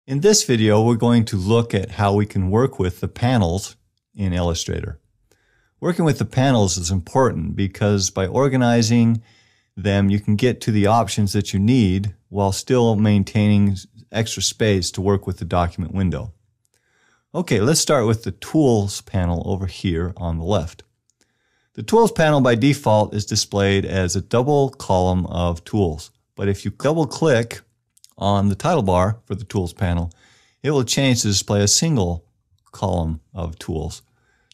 In this video, we're going to look at how we can work with the panels in Illustrator. Working with the panels is important because by organizing them, you can get to the options that you need while still maintaining extra space to work with the document window. Okay, let's start with the Tools panel over here on the left. The Tools panel by default is displayed as a double column of tools, but if you double click on the title bar for the Tools panel, it will change to display a single column of tools.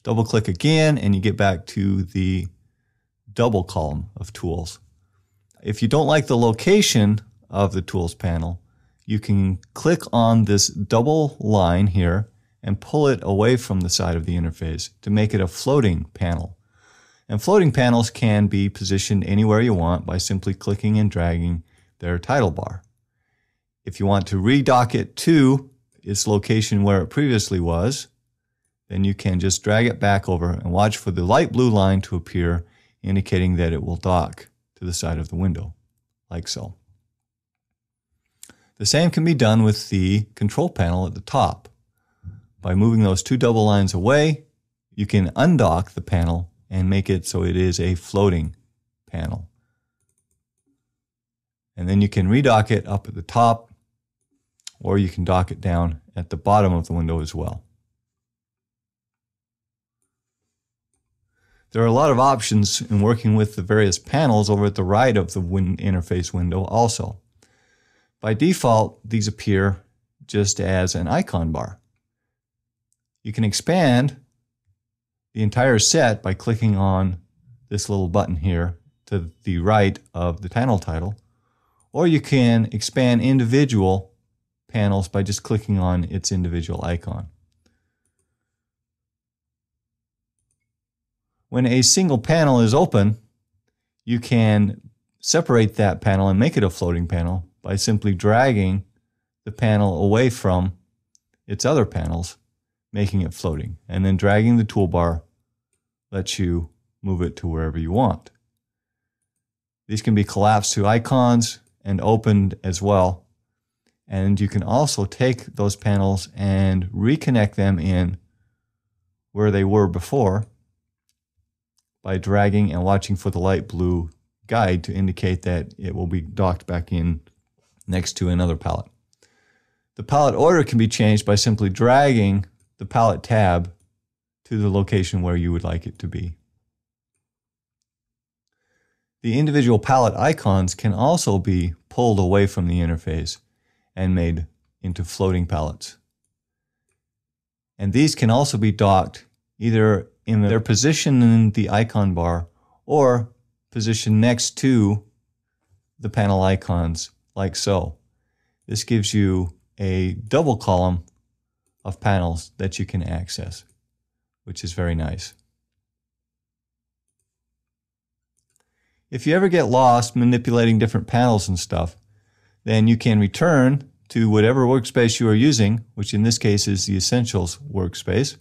Double click again and you get back to the double column of tools. If you don't like the location of the Tools panel, you can click on this double line here and pull it away from the side of the interface to make it a floating panel. And floating panels can be positioned anywhere you want by simply clicking and dragging their title bar. If you want to redock it to its location where it previously was, then you can just drag it back over and watch for the light blue line to appear, indicating that it will dock to the side of the window, like so. The same can be done with the control panel at the top. By moving those two double lines away, you can undock the panel and make it so it is a floating panel. And then you can redock it up at the top, or you can dock it down at the bottom of the window as well. There are a lot of options in working with the various panels over at the right of the interface window also. By default, these appear just as an icon bar. You can expand the entire set by clicking on this little button here to the right of the panel title, or you can expand individual panels by just clicking on its individual icon. When a single panel is open, you can separate that panel and make it a floating panel by simply dragging the panel away from its other panels, making it floating, and then dragging the toolbar lets you move it to wherever you want. These can be collapsed to icons and opened as well. And you can also take those panels and reconnect them in where they were before by dragging and watching for the light blue guide to indicate that it will be docked back in next to another palette. The palette order can be changed by simply dragging the palette tab to the location where you would like it to be. The individual palette icons can also be pulled away from the interface and made into floating palettes. And these can also be docked either in their position in the icon bar or positioned next to the panel icons, like so. This gives you a double column of panels that you can access, which is very nice. If you ever get lost manipulating different panels and stuff, then you can return to whatever workspace you are using, which in this case is the Essentials workspace,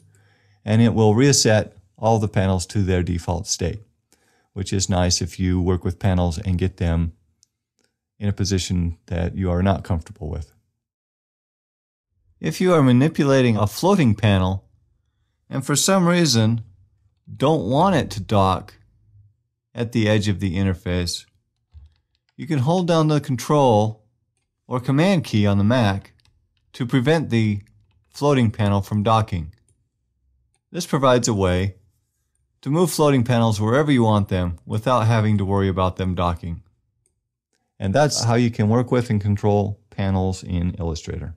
and it will reset all the panels to their default state, which is nice if you work with panels and get them in a position that you are not comfortable with. If you are manipulating a floating panel and for some reason don't want it to dock at the edge of the interface, you can hold down the Control or Command key on the Mac to prevent the floating panel from docking. This provides a way to move floating panels wherever you want them without having to worry about them docking. And that's how you can work with and control panels in Illustrator.